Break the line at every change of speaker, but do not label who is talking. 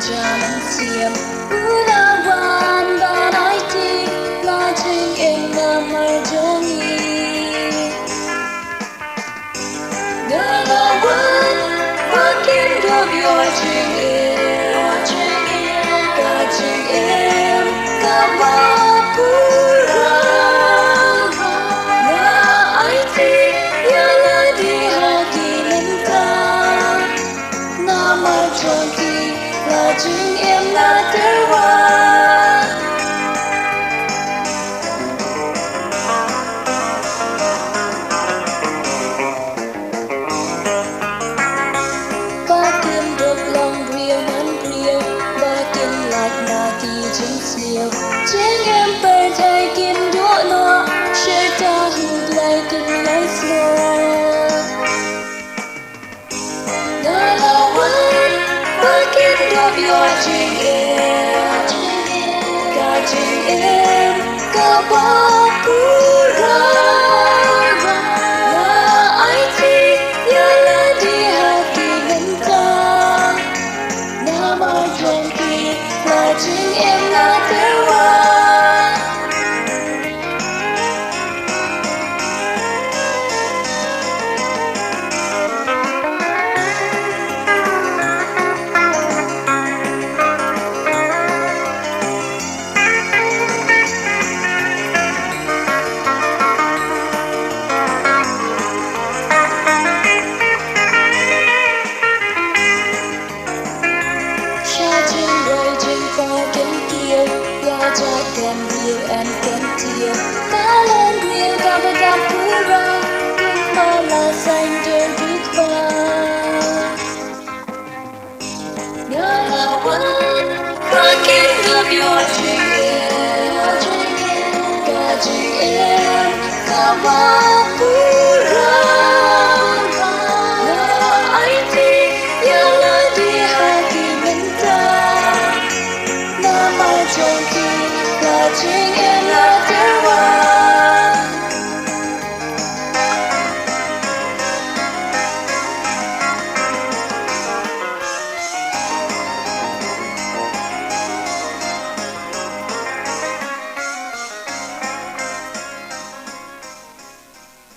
jalan siam Ulawan banaiti lajeng ing namarjoni Dalawan makin dobyo jing kajing em kapapurang na aiti yala di haginenta namarjoni lajeng em na terwa Bakin độc lòng riêng hắn riêng Bakin lạc na kỳ chính siêu Chính em bờ thầy kim đũa nó Sẽ ta hụt lại kinh lấy snow Đã là quên Bakin độc yo chính em Cả chính em Cả bó cú ra Lajeng em na terwa Cha can deal and can tear Kalen real kabagapura Kumbala sanger dutba Ngalawan Makin dobyo jing Kajing em Kabapura